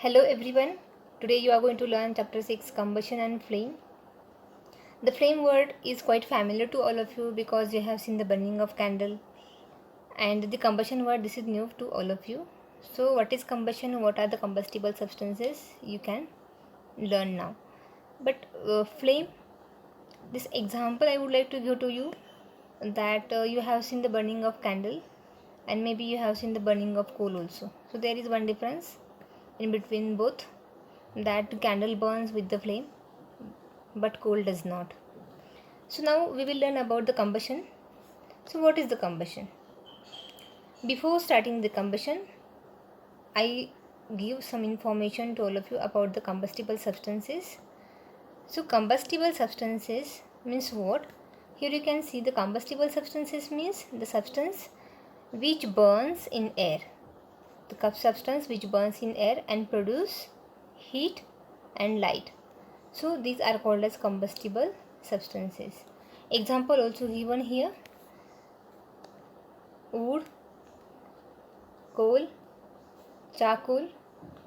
Hello everyone. Today you are going to learn chapter 6 combustion and flame. The flame word is quite familiar to all of you because you have seen the burning of candle, and the combustion word, this is new to all of you. So what is combustion? What are the combustible substances? You can learn now. But flame, this example I would like to give to you that you have seen the burning of candle and maybe you have seen the burning of coal also. So there is one difference in between both, that candle burns with the flame but coal does not. So now we will learn about the combustion. So what is the combustion? Before starting the combustion, I give some information to all of you about the combustible substances. So combustible substances means what? Here you can see the combustible substances means the substance which burns in air. The substance which burns in air and produce heat and light. So these are called as combustible substances. Example also given here: wood, coal, charcoal,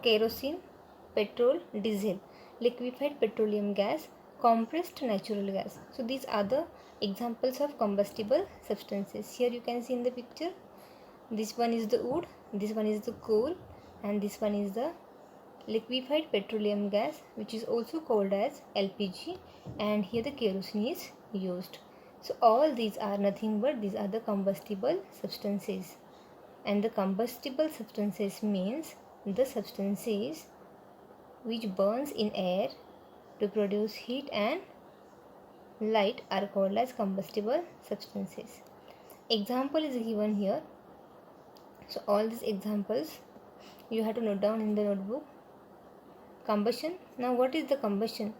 kerosene, petrol, diesel, liquefied petroleum gas, compressed natural gas. So these are the examples of combustible substances. Here you can see in the picture, this one is the wood, this one is the coal, and this one is the liquefied petroleum gas, which is also called as LPG, and here the kerosene is used. So all these are nothing but these are the combustible substances. And the combustible substances means the substances which burns in air to produce heat and light are called as combustible substances. Example is given here. So all these examples you have to note down in the notebook. Combustion. Now what is the combustion?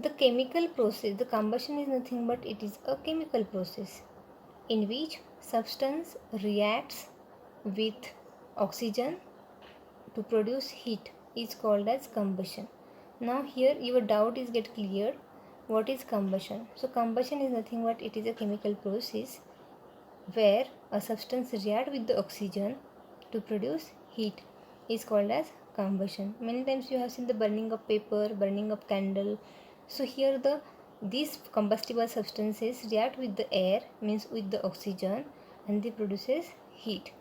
The chemical process. The combustion is nothing but it is a chemical process in which substance reacts with oxygen to produce heat is called as combustion. Now here your doubt is get cleared. What is combustion? So combustion is nothing but it is a chemical process where a substance react with the oxygen to produce heat is called as combustion. Many times you have seen the burning of paper, burning of candle. So here these combustible substances react with the air, means with the oxygen, and they produces heat.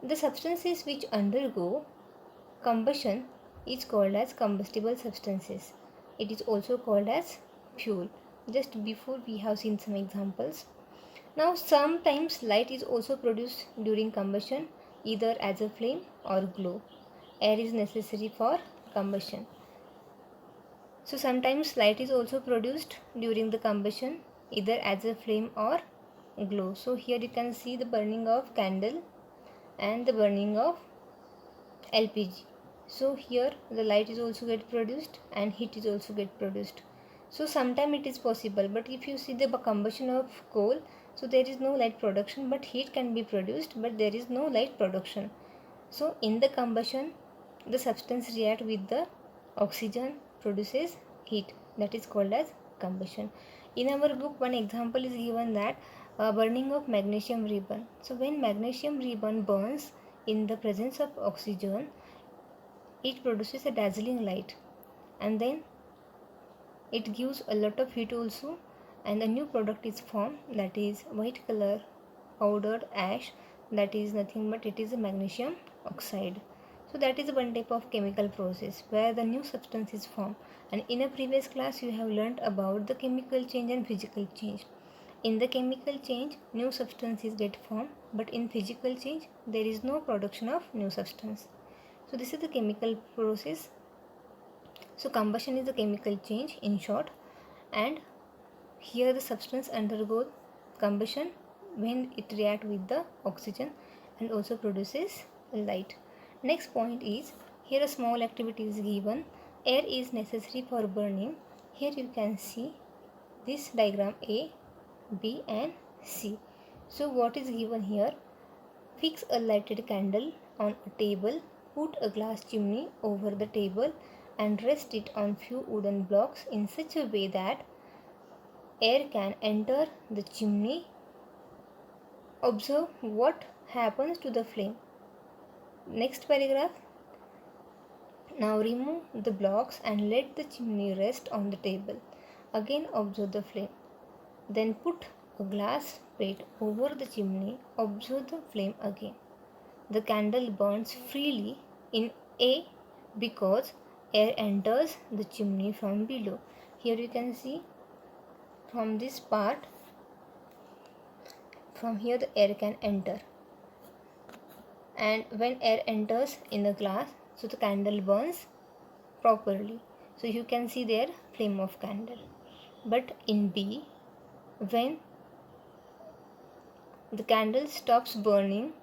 The substances which undergo combustion is called as combustible substances. It is also called as fuel. Just before we have seen some examples. Now sometimes light is also produced during combustion, either as a flame or glow. Air is necessary for combustion. So sometimes light is also produced during the combustion, either as a flame or glow. So here you can see the burning of candle and the burning of LPG. So here the light is also get produced and heat is also get produced. So sometime it is possible, but if you see the combustion of coal, so there is no light production, but heat can be produced, but there is no light production. So in the combustion, the substance react with the oxygen, produces heat, that is called as combustion. In our book one example is given that burning of magnesium ribbon. So when magnesium ribbon burns in the presence of oxygen, it produces a dazzling light, and then it gives a lot of heat also, and a new product is formed, that is white color powdered ash, that is nothing but it is a magnesium oxide. So that is one type of chemical process where the new substance is formed. And in a previous class you have learnt about the chemical change and physical change. In the chemical change new substances get formed, but in physical change there is no production of new substance. So this is the chemical process. So combustion is the chemical change in short, and here the substance undergoes combustion when it reacts with the oxygen and also produces light. Next point is, here a small activity is given. Air is necessary for burning. Here you can see this diagram A, B and C. So what is given here? Fix a lighted candle on a table, put a glass chimney over the table and rest it on few wooden blocks in such a way that air can enter the chimney. Observe what happens to the flame. Next paragraph. Now remove the blocks and let the chimney rest on the table. Again observe the flame. Then put a glass plate over the chimney. Observe the flame again. The candle burns freely in A because air enters the chimney from below. Here you can see from this part, from here the air can enter, and when air enters in the glass, so the candle burns properly. So you can see there flame of candle. But in B, when the candle stops burning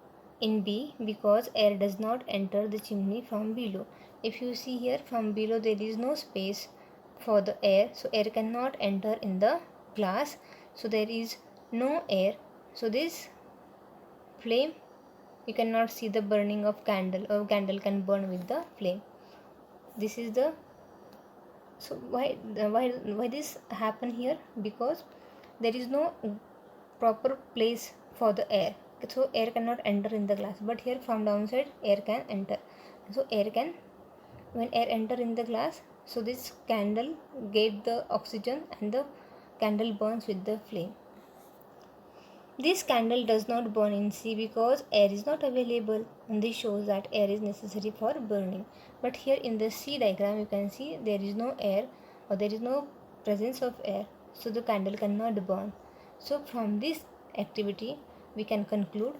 in B because air does not enter the chimney from below. If you see here, from below there is no space for the air, so air cannot enter in the glass, so there is no air, so this flame, you cannot see the burning of candle, or candle can burn with the flame. This is the, so why this happen here? Because there is no proper place for the air, so air cannot enter in the glass. But here from downside air can enter, so air can, when air enter in the glass, so this candle get the oxygen and the candle burns with the flame. This candle does not burn in C because air is not available, and this shows that air is necessary for burning. But here in the C diagram you can see there is no air, or there is no presence of air, so the candle cannot burn. So from this activity we can conclude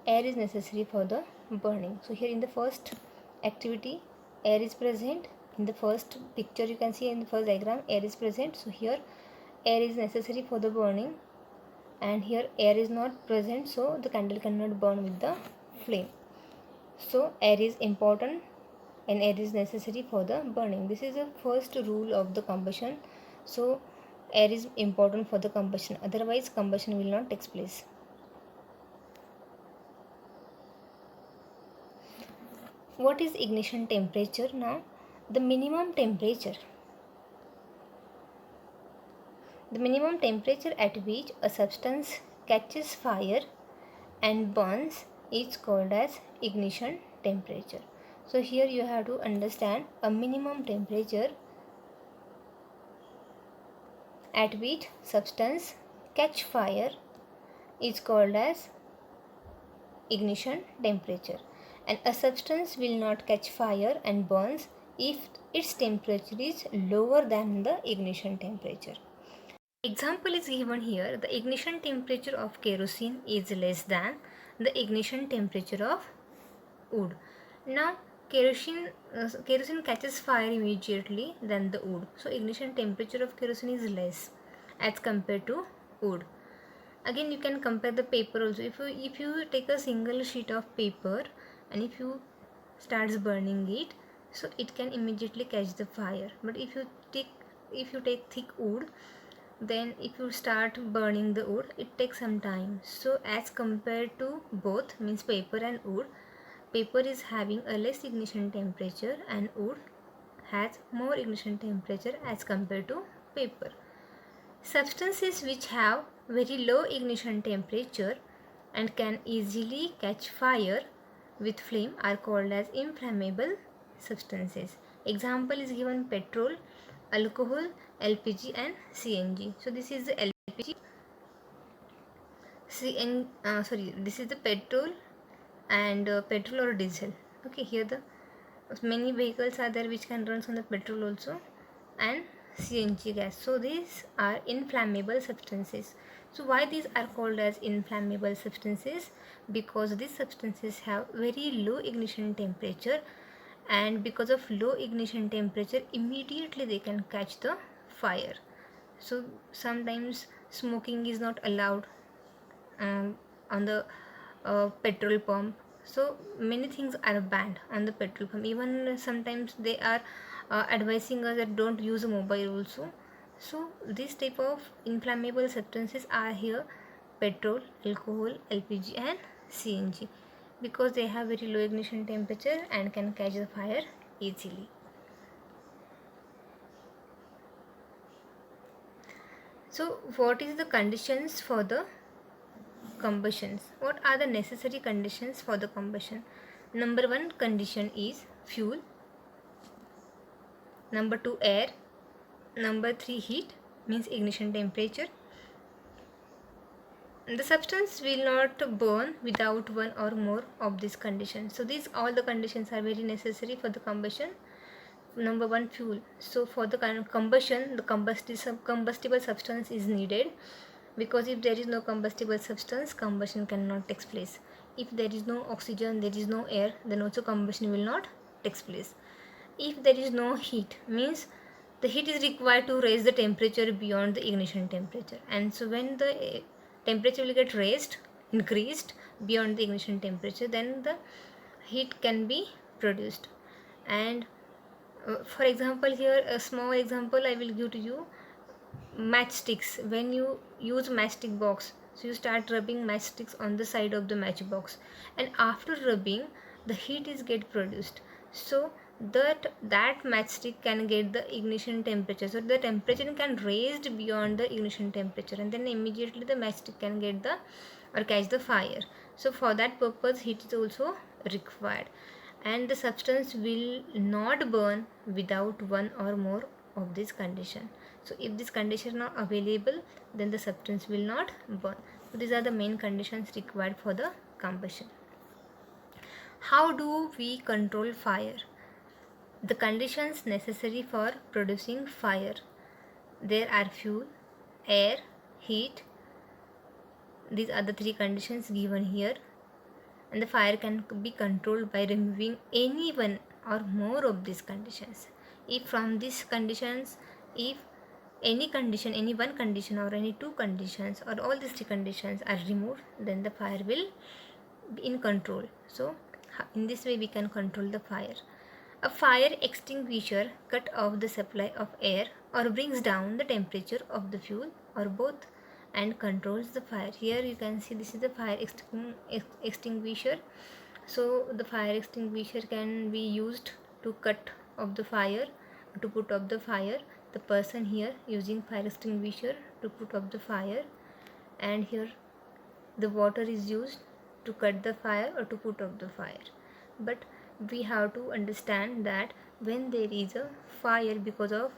air is necessary for the burning. So here in the first activity air is present. In the first picture you can see, in the first diagram air is present, so here air is necessary for the burning, and here air is not present, so the candle cannot burn with the flame. So air is important and air is necessary for the burning. This is the first rule of the combustion. So air is important for the combustion, otherwise combustion will not take place. What is ignition temperature? Now the minimum temperature at which a substance catches fire and burns is called as ignition temperature. So here you have to understand a minimum temperature at which substance catch fire is called as ignition temperature, and a substance will not catch fire and burns if its temperature is lower than the ignition temperature. Example is given here. The ignition temperature of kerosene is less than the ignition temperature of wood. Now kerosene catches fire immediately than the wood, so ignition temperature of kerosene is less as compared to wood. Again you can compare the paper also. If you take a single sheet of paper and if you starts burning it, so it can immediately catch the fire. But if you take thick wood, then if you start burning the wood, it takes some time. So as compared to both, means paper and wood, paper is having a less ignition temperature and wood has more ignition temperature as compared to paper. Substances which have very low ignition temperature and can easily catch fire with flame are called as inflammable substances. Example is given: petrol, alcohol, LPG and CNG. So this is the LPG, this is the petrol and petrol or diesel. Okay, here the many vehicles are there which can run on the petrol also and CNG gas. So these are inflammable substances. So why these are called as inflammable substances? Because these substances have very low ignition temperature, and because of low ignition temperature immediately they can catch the fire. So sometimes smoking is not allowed on the petrol pump, so many things are banned on the petrol pump. Even sometimes they are advising us that don't use a mobile also. So this type of inflammable substances are here: petrol, alcohol, LPG and CNG, because they have very low ignition temperature and can catch the fire easily. So what is the conditions for the combustions? What are the necessary conditions for the combustion? Number one condition is fuel. Number 2 air. Number 3 heat, means ignition temperature. The substance will not burn without one or more of these conditions. So these all the conditions are very necessary for the combustion. Number 1 fuel. So for the combustion, the combustible substance is needed, because if there is no combustible substance, combustion cannot take place. If there is no oxygen, there is no air, then also combustion will not take place. If there is no heat, means the heat is required to raise the temperature beyond the ignition temperature, and so when the temperature will get increased beyond the ignition temperature, then the heat can be produced. And for example, here a small example I will give to you. Matchsticks. When you use matchstick box, so you start rubbing matchsticks on the side of the matchbox, and after rubbing, the heat is get produced. So that matchstick can get the ignition temperature, so the temperature can raised beyond the ignition temperature, and then immediately the matchstick can get the or catch the fire. So for that purpose, heat is also required, and the substance will not burn without one or more of this condition. So if this condition are available, then the substance will not burn. So these are the main conditions required for the combustion. How do we control fire? The conditions necessary for producing fire, there are fuel, air, heat. These are the 3 conditions given here, and the fire can be controlled by removing any one or more of these conditions. If from these conditions, if any condition, any one condition or any 2 conditions or all these 3 conditions are removed, then the fire will be in control. So in this way we can control the fire. A fire extinguisher cut off the supply of air or brings down the temperature of the fuel or both and controls the fire. Here you can see this is the fire extinguisher. So the fire extinguisher can be used to cut off the fire, to put off the fire. The person here using fire extinguisher to put off the fire, and here the water is used to cut the fire or to put off the fire. But we have to understand that when there is a fire because of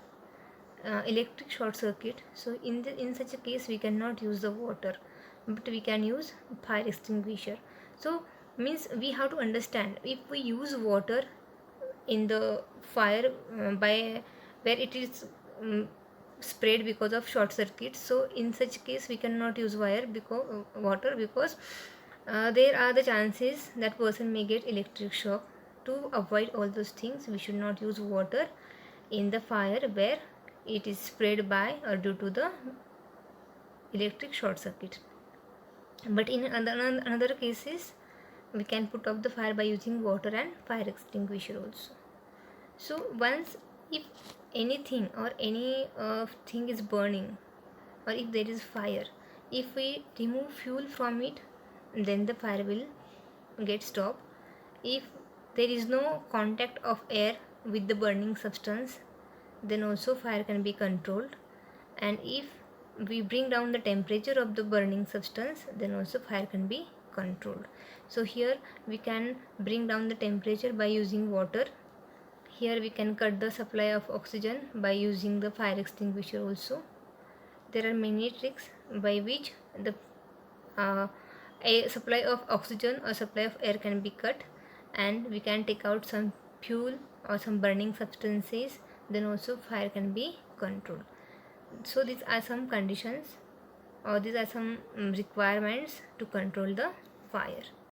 electric short circuit, so in such a case we cannot use the water, but we can use fire extinguisher. So means we have to understand, if we use water in the fire by where it is spread because of short circuit, so in such case we cannot use water, because there are the chances that person may get electric shock. To avoid all those things, we should not use water in the fire where it is spread by or due to the electric short circuit. But in another cases, we can put off the fire by using water and fire extinguisher also. So once if anything or any thing is burning, or if there is fire, if we remove fuel from it, then the fire will get stopped. If there is no contact of air with the burning substance, then also fire can be controlled. And if we bring down the temperature of the burning substance, then also fire can be controlled. So here we can bring down the temperature by using water. Here we can cut the supply of oxygen by using the fire extinguisher also. There are many tricks by which the a supply of oxygen or supply of air can be cut, and we can take out some fuel or some burning substances, then also fire can be controlled. So these are some conditions, or these are some requirements to control the fire.